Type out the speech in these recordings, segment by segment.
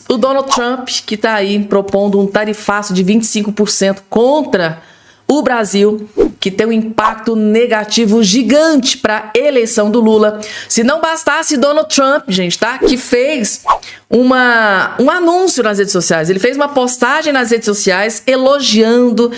o Donald Trump, que está aí propondo um tarifaço de 25% contra o Brasil, que tem um impacto negativo gigante para a eleição do Lula. Se não bastasse Donald Trump, gente, tá? Que fez um anúncio nas redes sociais. Ele fez uma postagem nas redes sociais elogiando,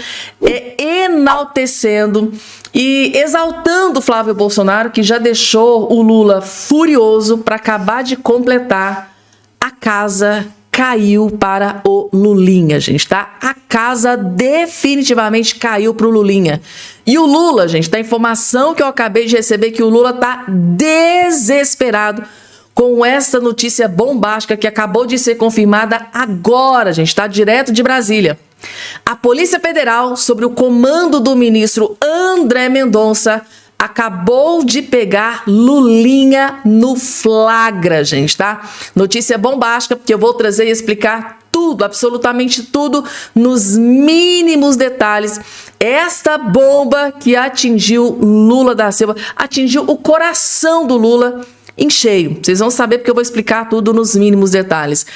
enaltecendo e exaltando Flávio Bolsonaro, que já deixou o Lula furioso para acabar de completar a casa caiu para o Lulinha, gente, tá? A casa definitivamente caiu para o Lulinha. E o Lula, gente, tá? A informação que eu acabei de receber que o Lula tá desesperado com essa notícia bombástica que acabou de ser confirmada agora, gente, tá? Direto de Brasília. A Polícia Federal, sob o comando do ministro André Mendonça, acabou de pegar Lulinha no flagra, gente, tá? Notícia bombástica, porque eu vou trazer e explicar tudo, absolutamente tudo, nos mínimos detalhes. Esta bomba que atingiu Lula da Silva, atingiu o coração do Lula em cheio. Vocês vão saber porque eu vou explicar tudo nos mínimos detalhes.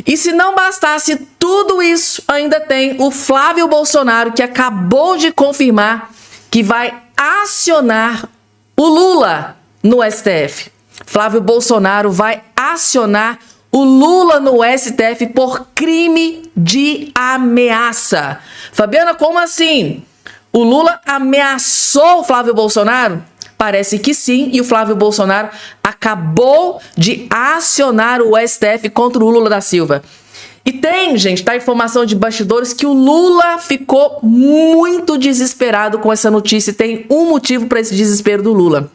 E se não bastasse tudo isso, ainda tem o Flávio Bolsonaro, que acabou de confirmar que vai acionar o Lula no STF. Flávio Bolsonaro vai acionar o Lula no STF por crime de ameaça. Fabiana, como assim? O Lula ameaçou o Flávio Bolsonaro? Parece que sim, e o Flávio Bolsonaro acabou de acionar o STF contra o Lula da Silva. E tem, gente, tá, informação de bastidores que o Lula ficou muito desesperado com essa notícia. E tem um motivo para esse desespero do Lula.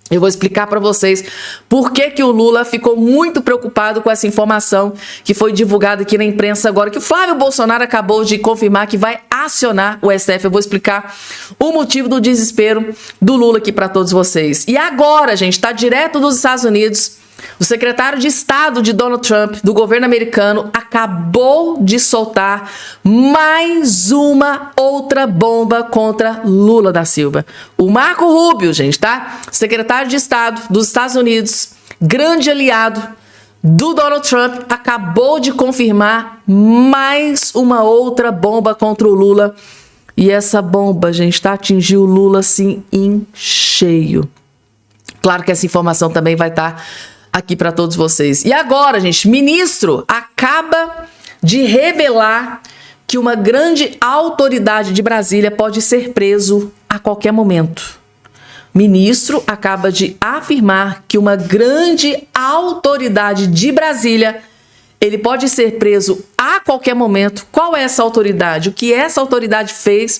Eu vou explicar para vocês por que o Lula ficou muito preocupado com essa informação que foi divulgada aqui na imprensa agora, que o Flávio Bolsonaro acabou de confirmar que vai acionar o STF. Eu vou explicar o motivo do desespero do Lula aqui para todos vocês. E agora, gente, tá direto dos Estados Unidos. O secretário de Estado de Donald Trump, do governo americano, acabou de soltar mais uma outra bomba contra Lula da Silva. O Marco Rubio, gente, tá? Secretário de Estado dos Estados Unidos, grande aliado do Donald Trump, acabou de confirmar mais uma outra bomba contra o Lula. E essa bomba, gente, tá? Atingiu o Lula, assim, em cheio. Claro que essa informação também vai estar aqui para todos vocês. E agora, gente, ministro acaba de revelar que uma grande autoridade de Brasília pode ser preso a qualquer momento. Ministro acaba de afirmar que uma grande autoridade de Brasília, ele pode ser preso a qualquer momento. Qual é essa autoridade? O que essa autoridade fez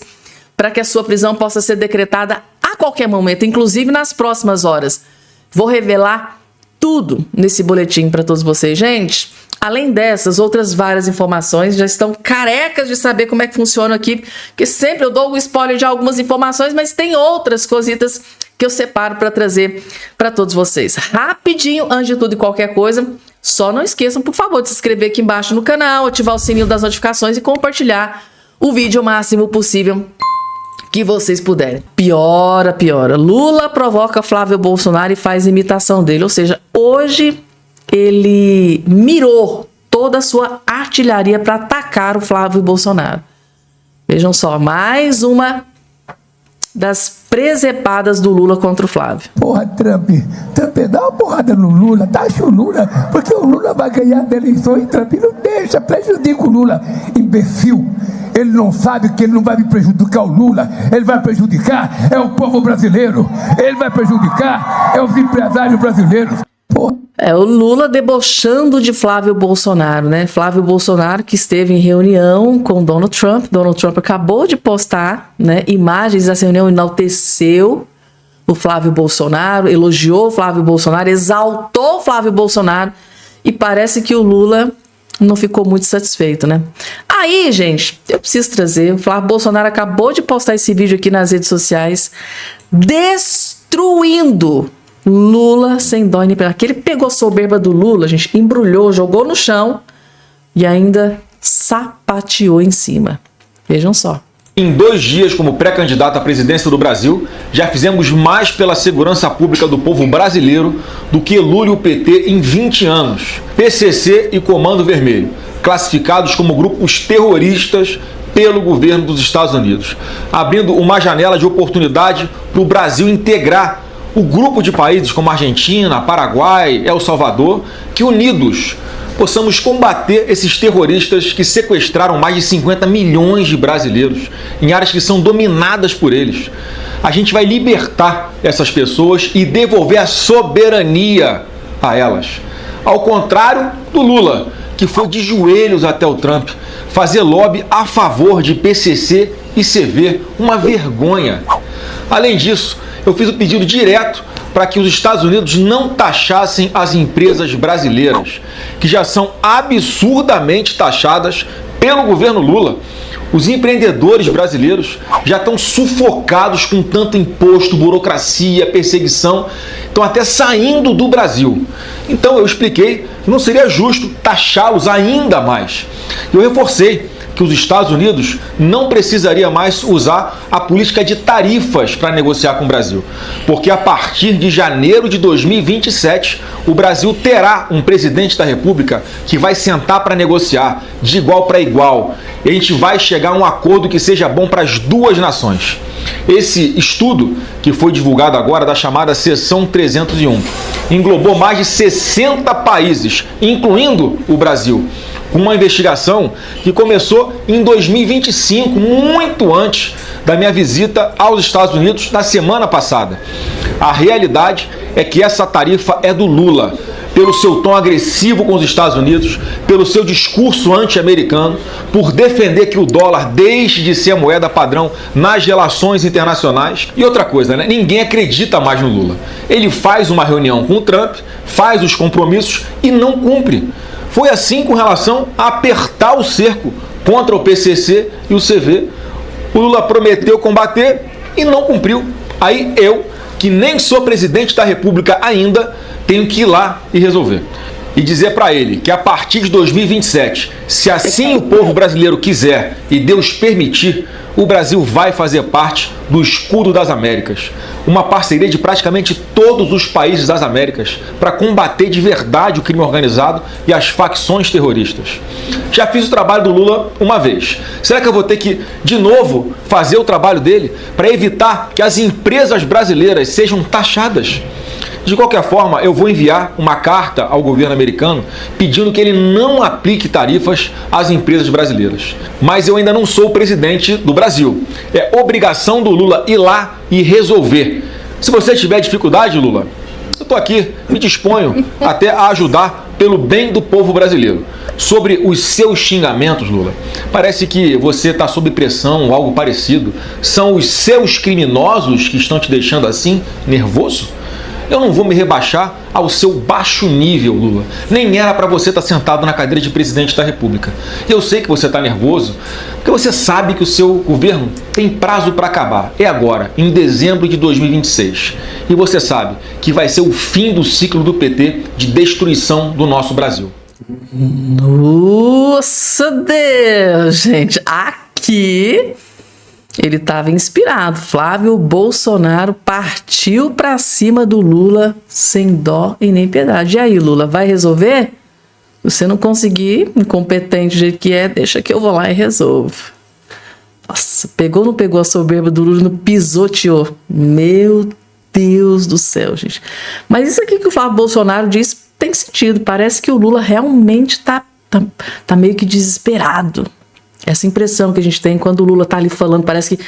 para que a sua prisão possa ser decretada a qualquer momento, inclusive nas próximas horas? Vou revelar tudo nesse boletim para todos vocês, gente. Além dessas, outras várias informações, já estão carecas de saber como é que funciona aqui, porque sempre eu dou um spoiler de algumas informações, mas tem outras cositas que eu separo para trazer para todos vocês. Rapidinho, antes de tudo e qualquer coisa, só não esqueçam, por favor, de se inscrever aqui embaixo no canal, ativar o sininho das notificações e compartilhar o vídeo o máximo possível que vocês puderem. Piora. Lula provoca Flávio Bolsonaro e faz imitação dele. Ou seja, hoje ele mirou toda a sua artilharia para atacar o Flávio Bolsonaro. Vejam só, mais uma das presepadas do Lula contra o Flávio. Porra, Trump, dá uma porrada no Lula, taxa o Lula, porque o Lula vai ganhar da eleição e Trump não deixa, prejudica o Lula, imbecil. Ele não sabe que ele não vai prejudicar o Lula, ele vai prejudicar o povo brasileiro, ele vai prejudicar os empresários brasileiros. Porra. O Lula debochando de Flávio Bolsonaro, né? Flávio Bolsonaro que esteve em reunião com Donald Trump. Donald Trump acabou de postar, né, imagens dessa reunião, enalteceu o Flávio Bolsonaro, elogiou o Flávio Bolsonaro, exaltou o Flávio Bolsonaro e parece que o Lula não ficou muito satisfeito, né? Aí, gente, eu preciso trazer, o Flávio Bolsonaro acabou de postar esse vídeo aqui nas redes sociais, destruindo Lula sem dó nem piedade. Ele pegou a soberba do Lula, gente, embrulhou, jogou no chão e ainda sapateou em cima. Vejam só. Em 2 dias como pré-candidato à presidência do Brasil, já fizemos mais pela segurança pública do povo brasileiro do que Lula e o PT em 20 anos. PCC e Comando Vermelho. classificados como grupos terroristas pelo governo dos Estados Unidos, abrindo uma janela de oportunidade para o Brasil integrar o grupo de países como Argentina, Paraguai, El Salvador, que unidos possamos combater esses terroristas que sequestraram mais de 50 milhões de brasileiros em áreas que são dominadas por eles. A gente vai libertar essas pessoas e devolver a soberania a elas. Ao contrário do Lula, que foi de joelhos até o Trump, fazer lobby a favor de PCC e CV, uma vergonha. Além disso, eu fiz o pedido direto para que os Estados Unidos não taxassem as empresas brasileiras, que já são absurdamente taxadas pelo governo Lula. Os empreendedores brasileiros já estão sufocados com tanto imposto, burocracia, perseguição, estão até saindo do Brasil. Então eu expliquei que não seria justo taxá-los ainda mais. Eu reforcei que os Estados Unidos não precisaria mais usar a política de tarifas para negociar com o Brasil, porque a partir de janeiro de 2027 o Brasil terá um presidente da República que vai sentar para negociar de igual para igual e a gente vai chegar a um acordo que seja bom para as duas nações. Esse estudo, que foi divulgado agora, da chamada Seção 301, englobou mais de 60 países, incluindo o Brasil, com uma investigação que começou em 2025, muito antes da minha visita aos Estados Unidos na semana passada. A realidade é que essa tarifa é do Lula, pelo seu tom agressivo com os Estados Unidos, pelo seu discurso anti-americano, por defender que o dólar deixe de ser a moeda padrão nas relações internacionais. E outra coisa, né? Ninguém acredita mais no Lula. Ele faz uma reunião com o Trump, faz os compromissos e não cumpre. Foi assim com relação a apertar o cerco contra o PCC e o CV. O Lula prometeu combater e não cumpriu. Aí eu, que nem sou presidente da República ainda, tenho que ir lá e resolver. E dizer para ele que a partir de 2027, se assim o povo brasileiro quiser e Deus permitir, o Brasil vai fazer parte do Escudo das Américas, uma parceria de praticamente todos os países das Américas para combater de verdade o crime organizado e as facções terroristas. Já fiz o trabalho do Lula uma vez. Será que eu vou ter que, de novo, fazer o trabalho dele para evitar que as empresas brasileiras sejam taxadas? De qualquer forma, eu vou enviar uma carta ao governo americano pedindo que ele não aplique tarifas às empresas brasileiras. Mas eu ainda não sou o presidente do Brasil. É obrigação do Lula ir lá e resolver. Se você tiver dificuldade, Lula, eu estou aqui, me disponho até a ajudar pelo bem do povo brasileiro. Sobre os seus xingamentos, Lula, parece que você está sob pressão ou algo parecido. São os seus criminosos que estão te deixando assim, nervoso? Eu não vou me rebaixar ao seu baixo nível, Lula. Nem era para você estar sentado na cadeira de presidente da República. Eu sei que você está nervoso, porque você sabe que o seu governo tem prazo para acabar. É agora, em dezembro de 2026. E você sabe que vai ser o fim do ciclo do PT de destruição do nosso Brasil. Nossa Deus, gente. Aqui ele estava inspirado. Flávio Bolsonaro partiu para cima do Lula sem dó e nem piedade. E aí, Lula, vai resolver? Se você não conseguir, incompetente do jeito que é, deixa que eu vou lá e resolvo. Nossa, pegou ou não pegou a soberba do Lula, não pisoteou? Meu Deus do céu, gente. Mas isso aqui que o Flávio Bolsonaro diz tem sentido. Parece que o Lula realmente tá meio que desesperado. Essa impressão que a gente tem quando o Lula tá ali falando, parece que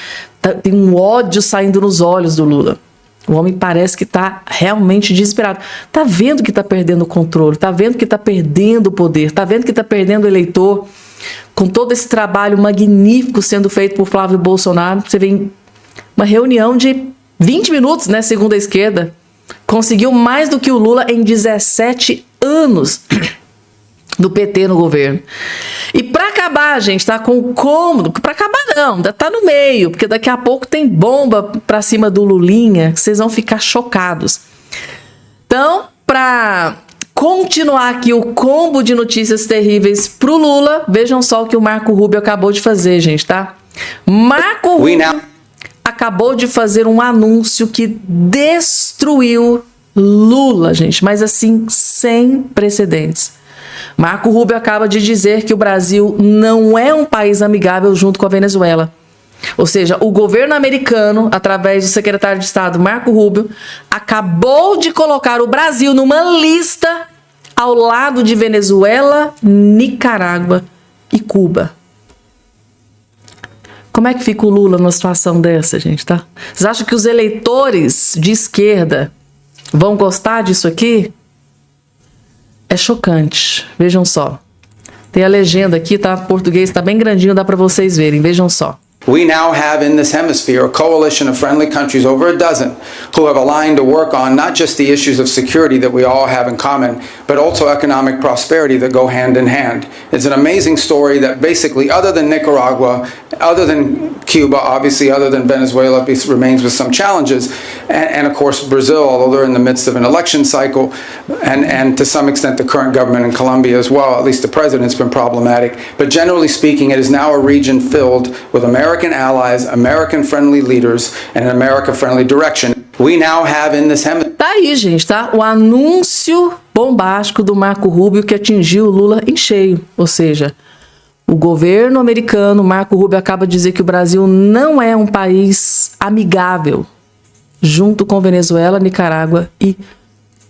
tem um ódio saindo nos olhos do Lula. O homem parece que tá realmente desesperado. Tá vendo que tá perdendo o controle, tá vendo que tá perdendo o poder, tá vendo que tá perdendo o eleitor. Com todo esse trabalho magnífico sendo feito por Flávio Bolsonaro, você vê em uma reunião de 20 minutos, né, segundo a esquerda, conseguiu mais do que o Lula em 17 anos do PT no governo. E para acabar, gente, tá com o cômodo, para acabar não, ainda tá no meio, porque daqui a pouco tem bomba para cima do Lulinha, que vocês vão ficar chocados. Então, para continuar aqui o combo de notícias terríveis pro Lula, vejam só o que o Marco Rubio acabou de fazer, gente, tá? Marco Rubio acabou de fazer um anúncio que destruiu Lula, gente, mas assim, sem precedentes. Marco Rubio acaba de dizer que o Brasil não é um país amigável junto com a Venezuela. Ou seja, o governo americano, através do secretário de Estado Marco Rubio, acabou de colocar o Brasil numa lista ao lado de Venezuela, Nicarágua e Cuba. Como é que fica o Lula numa situação dessa, gente, tá? Vocês acham que os eleitores de esquerda vão gostar disso aqui? É chocante. Vejam só. Tem a legenda aqui, tá? O português tá bem grandinho, dá para vocês verem. Vejam só. We now have in this hemisphere a coalition of friendly countries, over a dozen, who have aligned to work on not just the issues of security that we all have in common, but also economic prosperity that go hand in hand. It's an amazing story that basically, other than Nicaragua, other than Cuba, obviously other than Venezuela, remains with some challenges, and of course Brazil, although they're in the midst of an election cycle, and to some extent the current government in Colombia as well, at least the president's been problematic. But generally speaking, it is now a region filled with American allies, American-friendly leaders, and an America-friendly direction. We now have in this hemisphere. Tá aí, gente, tá? O anúncio bombástico do Marco Rubio que atingiu o Lula em cheio. Ou seja, o governo americano, Marco Rubio, acaba de dizer que o Brasil não é um país amigável, junto com Venezuela, Nicarágua e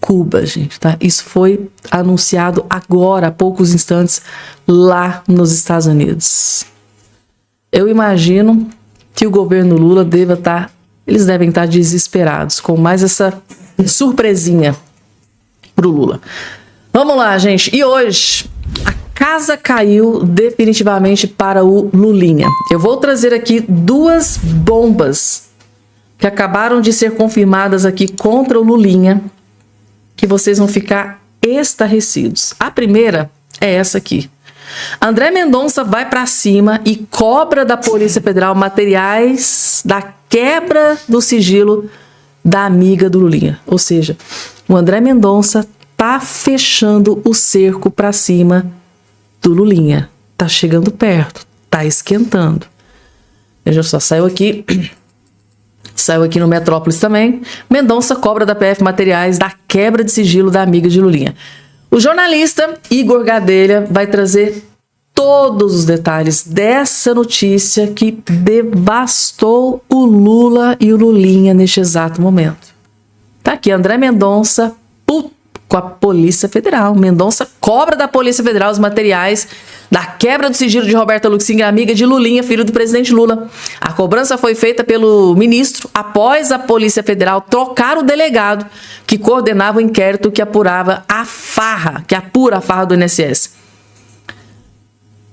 Cuba, gente, tá? Isso foi anunciado agora, há poucos instantes, lá nos Estados Unidos. Eu imagino que o governo Lula eles devem estar desesperados com mais essa surpresinha pro Lula. Vamos lá, gente. E hoje a casa caiu definitivamente para o Lulinha. Eu vou trazer aqui duas bombas que acabaram de ser confirmadas aqui contra o Lulinha, que vocês vão ficar estarrecidos. A primeira é essa aqui. André Mendonça vai para cima e cobra da Polícia Federal materiais da quebra do sigilo da amiga do Lulinha. Ou seja, o André Mendonça tá fechando o cerco para cima do Lulinha. Tá chegando perto, tá esquentando. Veja só, saiu aqui no Metrópolis também. Mendonça cobra da PF materiais da quebra de sigilo da amiga de Lulinha. O jornalista Igor Gadelha vai trazer todos os detalhes dessa notícia que devastou o Lula e o Lulinha neste exato momento. Tá aqui, André Mendonça com a Polícia Federal. Mendonça cobra da Polícia Federal os materiais da quebra do sigilo de Roberta Luxing, amiga de Lulinha, filho do presidente Lula. A cobrança foi feita pelo ministro após a Polícia Federal trocar o delegado que coordenava o inquérito que apura a farra do INSS.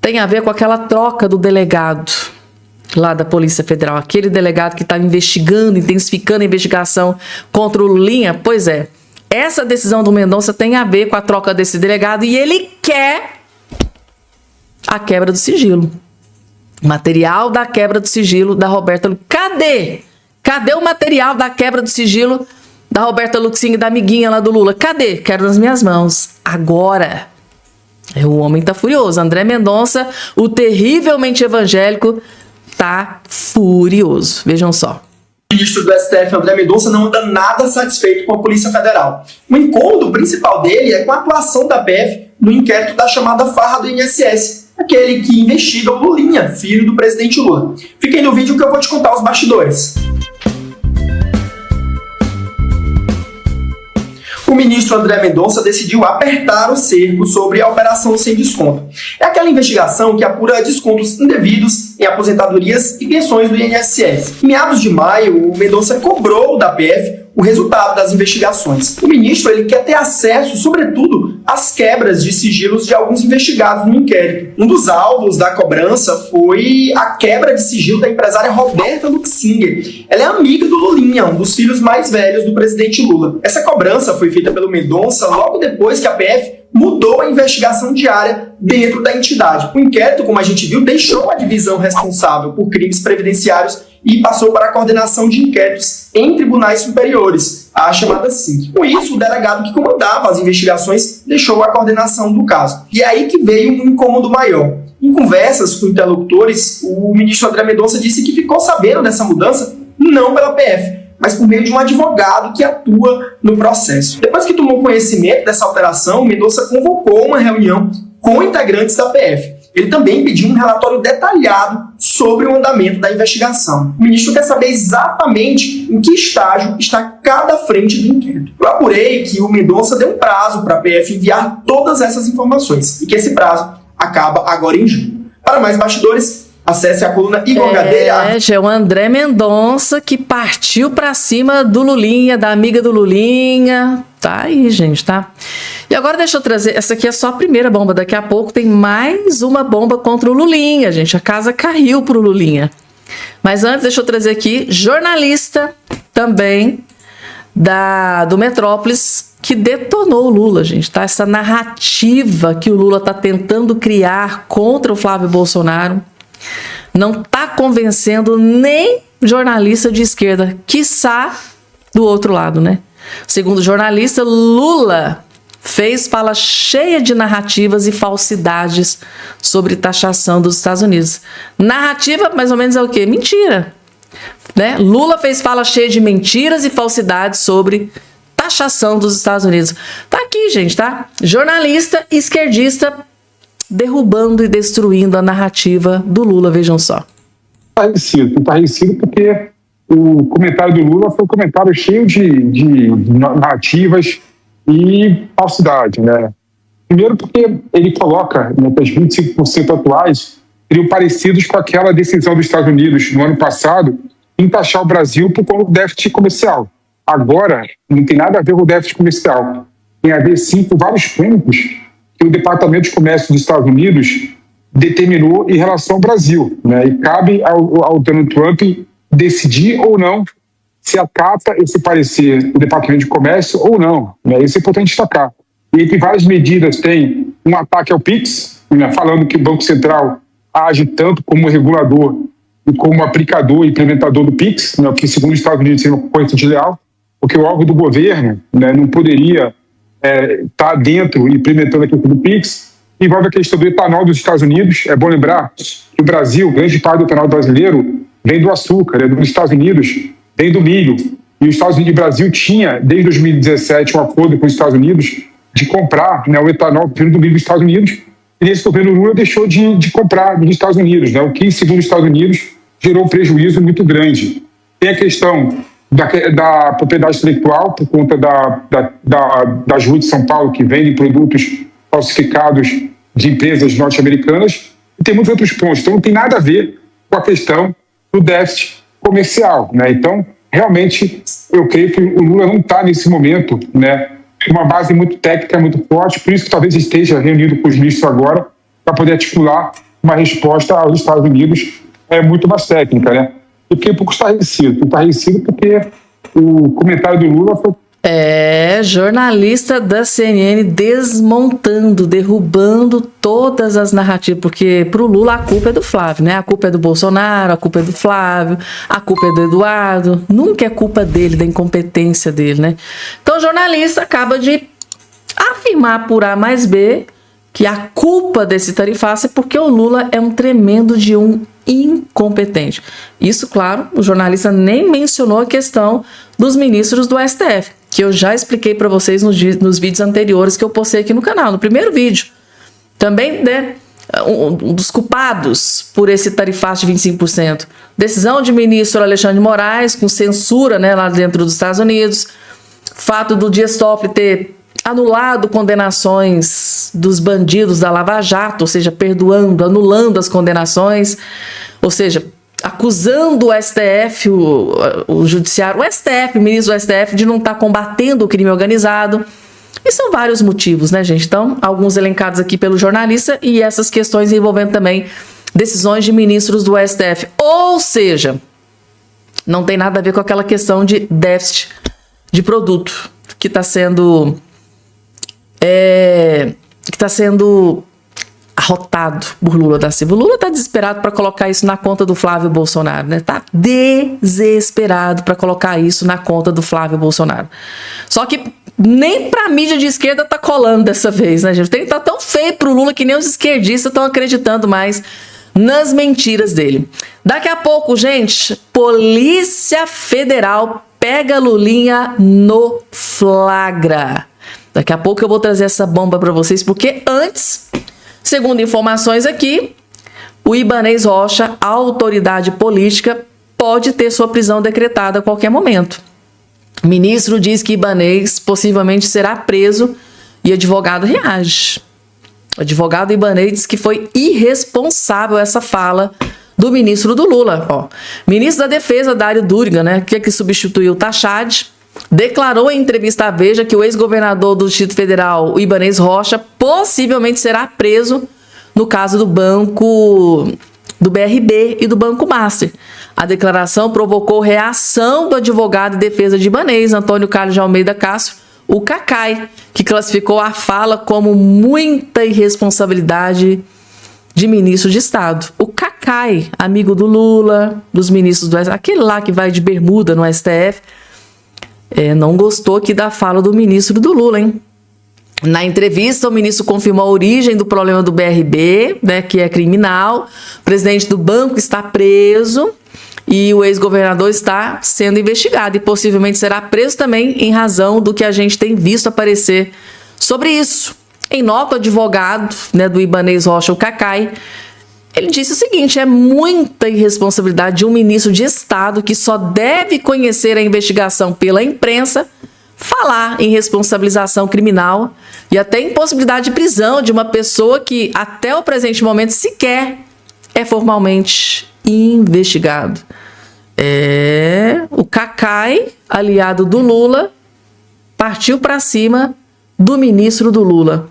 Tem a ver com aquela troca do delegado lá da Polícia Federal, aquele delegado que estava investigando, intensificando a investigação contra o Lulinha. Pois é, essa decisão do Mendonça tem a ver com a troca desse delegado e ele quer a quebra do sigilo. Material da quebra do sigilo da Roberta Luxing. Cadê? Cadê o material da quebra do sigilo da Roberta Luxing, da amiguinha lá do Lula? Cadê? Quero nas minhas mãos. Agora. O homem tá furioso. André Mendonça, o terrivelmente evangélico, tá furioso. Vejam só. O ministro do STF, André Mendonça, não anda nada satisfeito com a Polícia Federal. O incômodo principal dele é com a atuação da PF no inquérito da chamada farra do INSS, aquele que investiga o Lulinha, filho do presidente Lula. Fiquem no vídeo que eu vou te contar os bastidores. O ministro André Mendonça decidiu apertar o cerco sobre a Operação Sem Desconto. É aquela investigação que apura descontos indevidos em aposentadorias e pensões do INSS. Em meados de maio, o Mendonça cobrou da PF o resultado das investigações. O ministro quer ter acesso, sobretudo, às quebras de sigilos de alguns investigados no inquérito. Um dos alvos da cobrança foi a quebra de sigilo da empresária Roberta Luxing. Ela é amiga do Lulinha, um dos filhos mais velhos do presidente Lula. Essa cobrança foi feita pelo Mendonça logo depois que a PF mudou a investigação diária dentro da entidade. O inquérito, como a gente viu, deixou a divisão responsável por crimes previdenciários e passou para a coordenação de inquéritos em tribunais superiores, a chamada SINC. Com isso, o delegado que comandava as investigações deixou a coordenação do caso. E é aí que veio um incômodo maior. Em conversas com interlocutores, o ministro André Mendonça disse que ficou sabendo dessa mudança não pela PF, mas por meio de um advogado que atua no processo. Depois que tomou conhecimento dessa alteração, Mendonça convocou uma reunião com integrantes da PF. Ele também pediu um relatório detalhado sobre o andamento da investigação. O ministro quer saber exatamente em que estágio está cada frente do inquérito. Eu apurei que o Mendonça deu um prazo para a PF enviar todas essas informações e que esse prazo acaba agora em julho. Para mais bastidores, acesse a coluna Igor Gadelha. É o André Mendonça que partiu pra cima do Lulinha, da amiga do Lulinha. Tá aí, gente, tá? E agora deixa eu trazer, essa aqui é só a primeira bomba, daqui a pouco tem mais uma bomba contra o Lulinha, gente. A casa caiu pro Lulinha. Mas antes, deixa eu trazer aqui, jornalista também do Metrópolis, que detonou o Lula, gente, tá? Essa narrativa que o Lula tá tentando criar contra o Flávio Bolsonaro não tá convencendo nem jornalista de esquerda, quiçá do outro lado, né? Segundo o jornalista, Lula fez fala cheia de narrativas e falsidades sobre taxação dos Estados Unidos. Narrativa, mais ou menos, é o quê? Mentira. Né? Lula fez fala cheia de mentiras e falsidades sobre taxação dos Estados Unidos. Tá aqui, gente, tá? Jornalista esquerdista derrubando e destruindo a narrativa do Lula, vejam só. Parecido porque o comentário do Lula foi um comentário cheio de narrativas e falsidade, né? Primeiro porque ele coloca, né, que as 25% atuais seriam parecidos com aquela decisão dos Estados Unidos no ano passado em taxar o Brasil por conta do déficit comercial. Agora, não tem nada a ver com o déficit comercial. Tem a ver, sim, com vários pontos que o Departamento de Comércio dos Estados Unidos determinou em relação ao Brasil, né? E cabe ao Donald Trump decidir ou não se acata esse parecer do Departamento de Comércio ou não, né? Isso é importante destacar. E entre várias medidas tem um ataque ao PIX, né? Falando que o Banco Central age tanto como regulador e como aplicador e implementador do PIX, né? O que, segundo os Estados Unidos, seria uma concorrência desleal, porque o órgão do governo, né, não poderia estar dentro e implementando a questão do PIX. Envolve a questão do etanol dos Estados Unidos. É bom lembrar que o Brasil, grande parte do etanol brasileiro vem do açúcar, né? Dos Estados Unidos vem do milho. E os Estados Unidos e o Brasil tinha, desde 2017, um acordo com os Estados Unidos de comprar, né, o etanol vindo do milho dos Estados Unidos. E nesse governo Lula deixou de comprar dos Estados Unidos, né? O que, segundo os Estados Unidos, gerou um prejuízo muito grande. Tem a questão da propriedade intelectual, por conta das ruas de São Paulo, que vendem produtos falsificados de empresas norte-americanas, e tem muitos outros pontos. Então, não tem nada a ver com a questão do déficit comercial, né? Então, realmente, eu creio que o Lula não está, nesse momento, né, com uma base muito técnica, muito forte, por isso que talvez esteja reunido com os ministros agora, para poder articular uma resposta aos Estados Unidos muito mais técnica, né? Eu fiquei um pouco estarrecido porque o comentário do Lula foi... Jornalista da CNN desmontando, derrubando todas as narrativas, porque pro Lula a culpa é do Flávio, né? A culpa é do Bolsonaro, a culpa é do Flávio, a culpa é do Eduardo, nunca é culpa dele, da incompetência dele, né? Então o jornalista acaba de afirmar por A mais B que a culpa desse tarifaço é porque o Lula é um tremendo de um incompetente. Isso, claro, o jornalista nem mencionou a questão dos ministros do STF, que eu já expliquei para vocês nos vídeos anteriores que eu postei aqui no canal, no primeiro vídeo. Também, né, um dos culpados por esse tarifaço de 25%. Decisão de ministro Alexandre de Moraes, com censura, né, lá dentro dos Estados Unidos. Fato do Dias Toffoli ter anulado condenações dos bandidos da Lava Jato, ou seja, perdoando, anulando as condenações, ou seja, acusando o STF, o judiciário, o STF, o ministro do STF, de não estar combatendo o crime organizado. E são vários motivos, né, gente? Então, alguns elencados aqui pelo jornalista e essas questões envolvendo também decisões de ministros do STF. Ou seja, não tem nada a ver com aquela questão de déficit de produto que está sendo arrotado por Lula da Silva. O Lula está desesperado para colocar isso na conta do Flávio Bolsonaro, né? Tá desesperado para colocar isso na conta do Flávio Bolsonaro. Só que nem pra mídia de esquerda tá colando dessa vez, né, gente? Tá tão feio pro Lula que nem os esquerdistas estão acreditando mais nas mentiras dele. Daqui a pouco, gente, Polícia Federal pega Lulinha no flagra. Daqui a pouco eu vou trazer essa bomba para vocês, porque antes, segundo informações aqui, o Ibanez Rocha, a autoridade política, pode ter sua prisão decretada a qualquer momento. O ministro diz que Ibanez possivelmente será preso e advogado reage. O advogado Ibanez diz que foi irresponsável essa fala do ministro do Lula. Ó, ministro da Defesa, Dário Duriga, né, que substituiu o Tachad, declarou em entrevista à Veja que o ex-governador do Distrito Federal, o Ibanez Rocha, possivelmente será preso no caso do banco do BRB e do Banco Master. A declaração provocou reação do advogado de defesa de Ibanez, Antônio Carlos de Almeida Castro, o Cacai, que classificou a fala como muita irresponsabilidade de ministro de Estado. O Cacai, amigo do Lula, dos ministros do STF, aquele lá que vai de bermuda no STF, não gostou aqui da fala do ministro do Lula, hein? Na entrevista, o ministro confirmou a origem do problema do BRB, né, que é criminal. O presidente do banco está preso e o ex-governador está sendo investigado e possivelmente será preso também em razão do que a gente tem visto aparecer sobre isso. Em nota, o advogado, né, do Ibanez Rocha, o Cacai, ele disse o seguinte: é muita irresponsabilidade de um ministro de Estado que só deve conhecer a investigação pela imprensa falar em responsabilização criminal e até impossibilidade de prisão de uma pessoa que até o presente momento sequer é formalmente investigado. O Cacai, aliado do Lula, partiu para cima do ministro do Lula.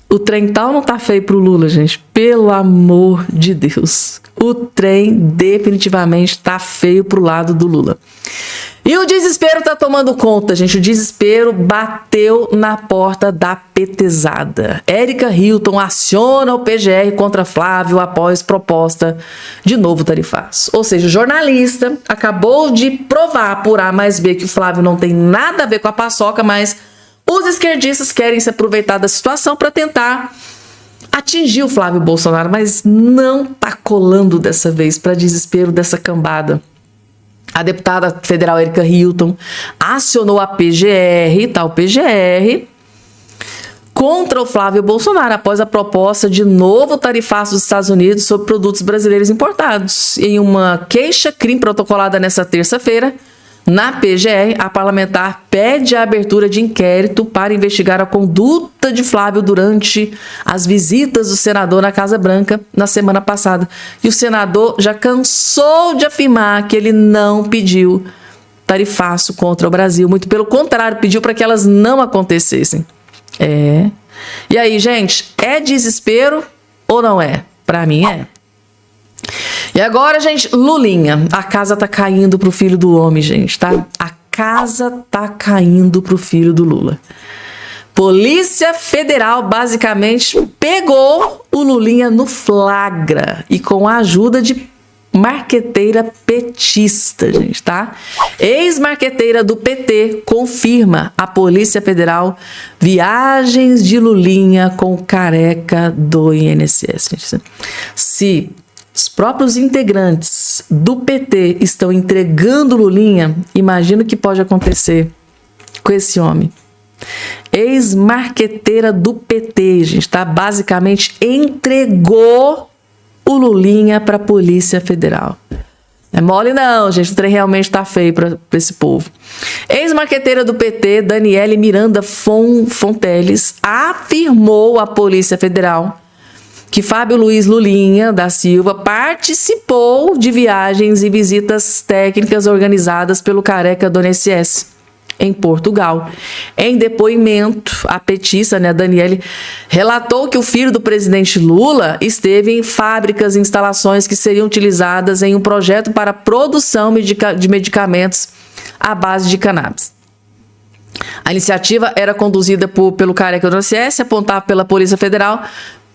O trem tal não tá feio pro Lula, gente. Pelo amor de Deus. O trem definitivamente tá feio pro lado do Lula. E o desespero tá tomando conta, gente. O desespero bateu na porta da petezada. Érica Hilton aciona o PGR contra Flávio após proposta de novo tarifaço. Ou seja, o jornalista acabou de provar por A mais B que o Flávio não tem nada a ver com a paçoca, mas os esquerdistas querem se aproveitar da situação para tentar atingir o Flávio Bolsonaro, mas não tá colando dessa vez, para desespero dessa cambada. A deputada federal Érica Hilton acionou a PGR, o PGR, contra o Flávio Bolsonaro após a proposta de novo tarifaço dos Estados Unidos sobre produtos brasileiros importados. Em uma queixa-crime protocolada nesta terça-feira, na PGR, a parlamentar pede a abertura de inquérito para investigar a conduta de Flávio durante as visitas do senador na Casa Branca na semana passada. E o senador já cansou de afirmar que ele não pediu tarifaço contra o Brasil. Muito pelo contrário, pediu para que elas não acontecessem. E aí, gente, é desespero ou não é? Para mim é. E agora, gente, Lulinha, a casa tá caindo pro filho do homem, gente, tá? A casa tá caindo pro filho do Lula. Polícia Federal basicamente pegou o Lulinha no flagra e com a ajuda de marqueteira petista, gente, tá? Ex-marqueteira do PT confirma à Polícia Federal viagens de Lulinha com careca do INSS, gente. Se os próprios integrantes do PT estão entregando Lulinha, imagina o que pode acontecer com esse homem. Ex-marqueteira do PT, gente, tá? Basicamente entregou o Lulinha para a Polícia Federal. Não é mole não, gente, o trem realmente tá feio para esse povo. Ex-marqueteira do PT, Daniele Miranda Fonteles, afirmou à Polícia Federal que Fábio Luiz Lulinha da Silva participou de viagens e visitas técnicas organizadas pelo careca do INSS em Portugal. Em depoimento, a petista, né, Daniele, relatou que o filho do presidente Lula esteve em fábricas e instalações que seriam utilizadas em um projeto para produção de medicamentos à base de cannabis. A iniciativa era conduzida pelo careca do INSS, apontava pela Polícia Federal,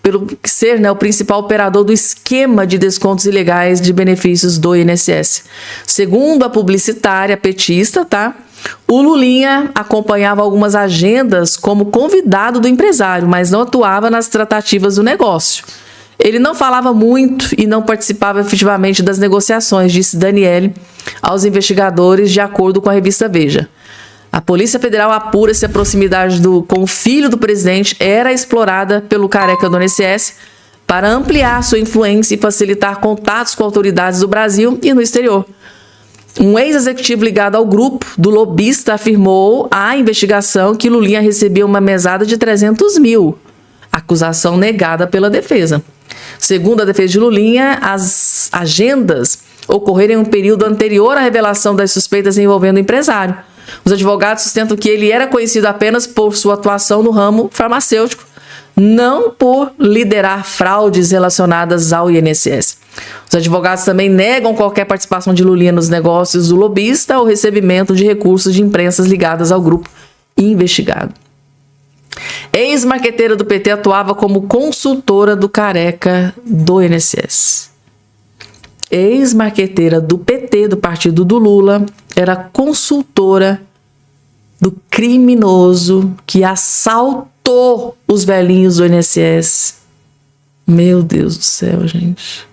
pelo ser, né, o principal operador do esquema de descontos ilegais de benefícios do INSS. Segundo a publicitária petista, tá? O Lulinha acompanhava algumas agendas como convidado do empresário, mas não atuava nas tratativas do negócio. Ele não falava muito e não participava efetivamente das negociações, disse Daniele aos investigadores, de acordo com a revista Veja. A Polícia Federal apura se a proximidade com o filho do presidente era explorada pelo careca do INSS para ampliar sua influência e facilitar contatos com autoridades do Brasil e no exterior. Um ex-executivo ligado ao grupo do lobista afirmou à investigação que Lulinha recebia uma mesada de 300 mil, acusação negada pela defesa. Segundo a defesa de Lulinha, as agendas ocorreram em um período anterior à revelação das suspeitas envolvendo o empresário. Os advogados sustentam que ele era conhecido apenas por sua atuação no ramo farmacêutico, não por liderar fraudes relacionadas ao INSS. Os advogados também negam qualquer participação de Lulinha nos negócios do lobista ou recebimento de recursos de imprensas ligadas ao grupo investigado. Ex-marqueteira do PT atuava como consultora do careca do INSS. Ex-marqueteira do PT, do partido do Lula, era consultora do criminoso que assaltou os velhinhos do INSS. Meu Deus do céu, gente.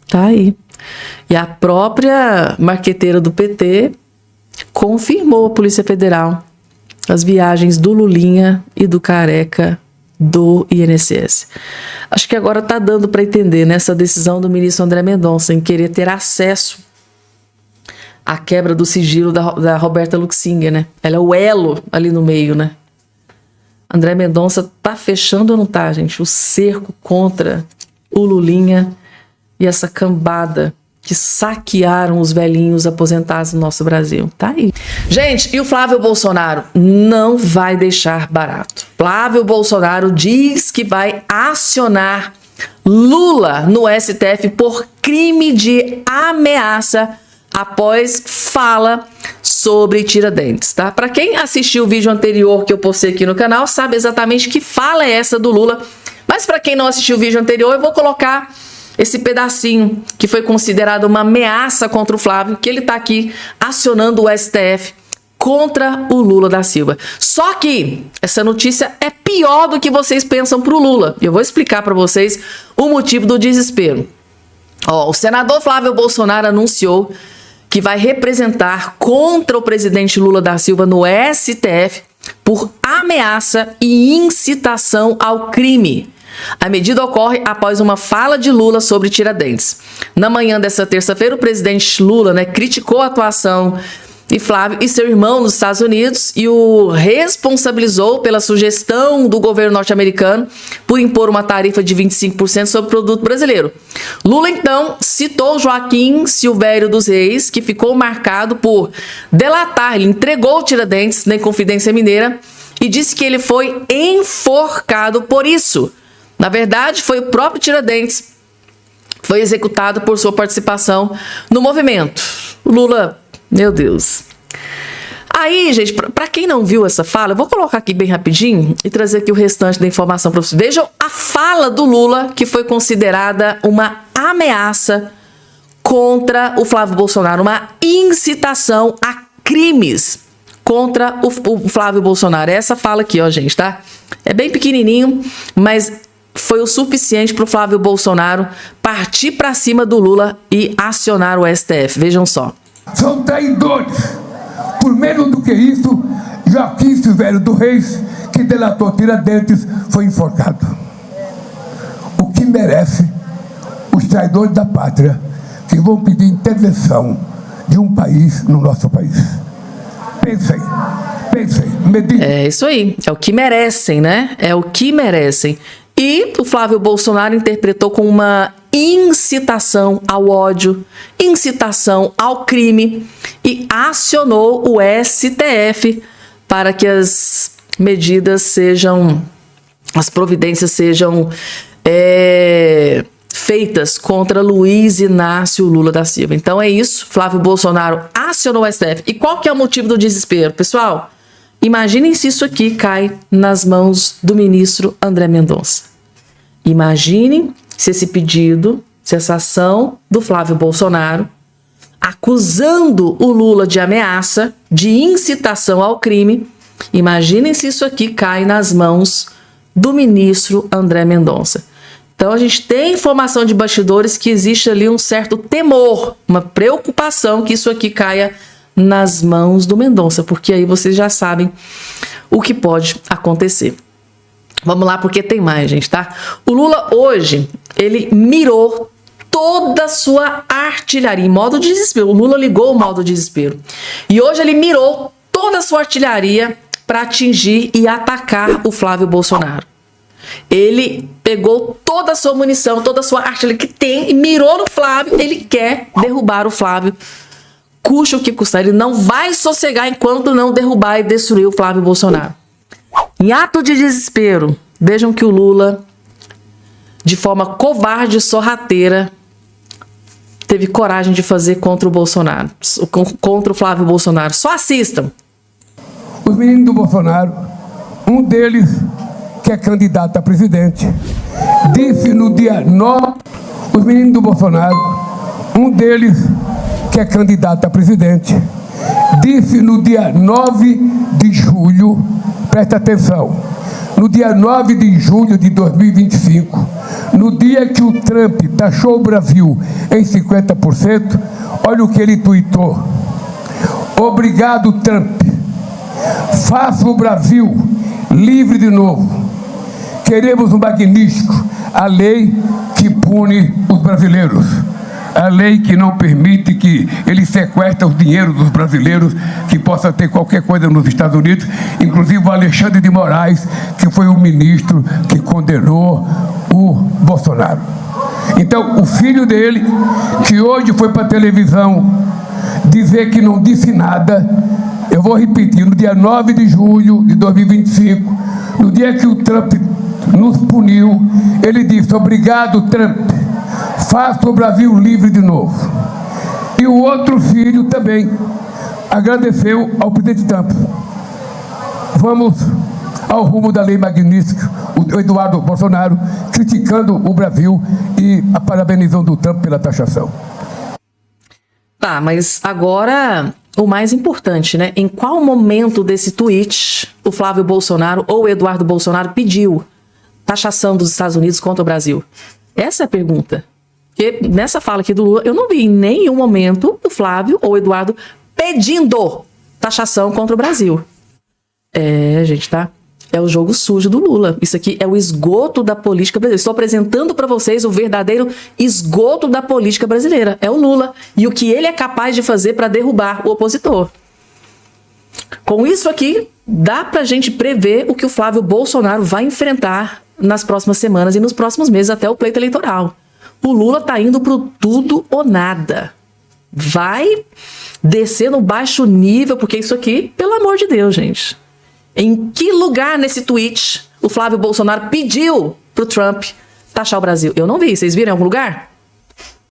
Tá aí. E a própria marqueteira do PT confirmou à Polícia Federal as viagens do Lulinha e do careca do INSS. Acho que agora está dando para entender nessa decisão do ministro André Mendonça em querer ter acesso à quebra do sigilo da Roberta Luxinger, né? Ela é o elo ali no meio, né? André Mendonça tá fechando ou não tá, gente? O cerco contra o Lulinha e essa cambada que saquearam os velhinhos aposentados no nosso Brasil. Tá aí. Gente, e o Flávio Bolsonaro não vai deixar barato. Flávio Bolsonaro diz que vai acionar Lula no STF por crime de ameaça após fala sobre Tiradentes, tá? Para quem assistiu o vídeo anterior que eu postei aqui no canal, sabe exatamente que fala é essa do Lula. Mas para quem não assistiu o vídeo anterior, eu vou colocar esse pedacinho que foi considerado uma ameaça contra o Flávio, que ele tá aqui acionando o STF contra o Lula da Silva. Só que essa notícia é pior do que vocês pensam pro Lula. Eu vou explicar para vocês o motivo do desespero. O senador Flávio Bolsonaro anunciou que vai representar contra o presidente Lula da Silva no STF por ameaça e incitação ao crime. A medida ocorre após uma fala de Lula sobre Tiradentes. Na manhã dessa terça-feira, o presidente Lula, criticou a atuação de Flávio e seu irmão nos Estados Unidos e o responsabilizou pela sugestão do governo norte-americano por impor uma tarifa de 25% sobre o produto brasileiro. Lula, então, citou Joaquim Silvério dos Reis, que ficou marcado por delatar. Ele entregou Tiradentes na Inconfidência Mineira e disse que ele foi enforcado por isso. Na verdade, foi o próprio Tiradentes que foi executado por sua participação no movimento. O Lula, meu Deus. Aí, gente, para quem não viu essa fala, eu vou colocar aqui bem rapidinho e trazer aqui o restante da informação para vocês. Vejam a fala do Lula, que foi considerada uma ameaça contra o Flávio Bolsonaro, uma incitação a crimes contra o Flávio Bolsonaro. É essa fala aqui, ó, gente, tá? É bem pequenininho, mas foi o suficiente para o Flávio Bolsonaro partir para cima do Lula e acionar o STF. Vejam só. São traidores. Por menos do que isso, Joaquim Silvério dos Reis, que delatou Tiradentes, foi enforcado. O que merece os traidores da pátria que vão pedir intervenção de um país no nosso país. Pensem, meditem. É isso aí, é o que merecem, né? É o que merecem. E o Flávio Bolsonaro interpretou como uma incitação ao ódio, incitação ao crime e acionou o STF para que as medidas sejam, as providências sejam feitas contra Luiz Inácio Lula da Silva. Então é isso, Flávio Bolsonaro acionou o STF. E qual que é o motivo do desespero, pessoal? Imaginem se isso aqui cai nas mãos do ministro André Mendonça. Imaginem se esse pedido, se essa ação do Flávio Bolsonaro, acusando o Lula de ameaça, de incitação ao crime, imaginem se isso aqui cai nas mãos do ministro André Mendonça. Então, a gente tem informação de bastidores que existe ali um certo temor, uma preocupação que isso aqui caia nas mãos do Mendonça, porque aí vocês já sabem o que pode acontecer. Vamos lá, porque tem mais, gente, tá? O Lula hoje, ele mirou toda a sua artilharia em modo de desespero. O Lula ligou o modo de desespero. E hoje ele mirou toda a sua artilharia para atingir e atacar o Flávio Bolsonaro. Ele pegou toda a sua munição, toda a sua artilharia que tem e mirou no Flávio. Ele quer derrubar o Flávio, custe o que custar. Ele não vai sossegar enquanto não derrubar e destruir o Flávio Bolsonaro. Em ato de desespero, vejam que o Lula, de forma covarde e sorrateira, teve coragem de fazer contra o Bolsonaro, contra o Flávio Bolsonaro. Só assistam. Os meninos do Bolsonaro, um deles, que é candidato a presidente, disse no dia 9... Os meninos do Bolsonaro, um deles, que é candidato a presidente, disse no dia 9 de julho, presta atenção, no dia 9 de julho de 2025, no dia que o Trump taxou o Brasil em 50%, olha o que ele tuitou. Obrigado, Trump. Faça o Brasil livre de novo. Queremos um magnífico, a lei que pune os brasileiros. A lei que não permite que ele sequestre o dinheiro dos brasileiros, que possa ter qualquer coisa nos Estados Unidos, inclusive o Alexandre de Moraes, que foi o ministro que condenou o Bolsonaro. Então, o filho dele, que hoje foi para a televisão dizer que não disse nada, eu vou repetir, no dia 9 de julho de 2025, no dia que o Trump nos puniu, ele disse: obrigado, Trump. Faça o Brasil livre de novo. E o outro filho também agradeceu ao presidente Trump. Vamos ao rumo da lei magnífica, o Eduardo Bolsonaro criticando o Brasil e parabenizando o Trump pela taxação. Tá, mas agora o mais importante, né? Em qual momento desse tweet o Flávio Bolsonaro ou o Eduardo Bolsonaro pediu taxação dos Estados Unidos contra o Brasil? Essa é a pergunta. Porque nessa fala aqui do Lula, eu não vi em nenhum momento o Flávio ou o Eduardo pedindo taxação contra o Brasil. É, gente, tá? É o jogo sujo do Lula. Isso aqui é o esgoto da política brasileira. Estou apresentando para vocês o verdadeiro esgoto da política brasileira. É o Lula. E o que ele é capaz de fazer para derrubar o opositor. Com isso aqui, dá pra gente prever o que o Flávio Bolsonaro vai enfrentar nas próximas semanas e nos próximos meses até o pleito eleitoral. O Lula tá indo pro tudo ou nada. Vai descer no baixo nível, porque isso aqui, pelo amor de Deus, gente. Em que lugar nesse tweet o Flávio Bolsonaro pediu pro Trump taxar o Brasil? Eu não vi. Vocês viram em algum lugar?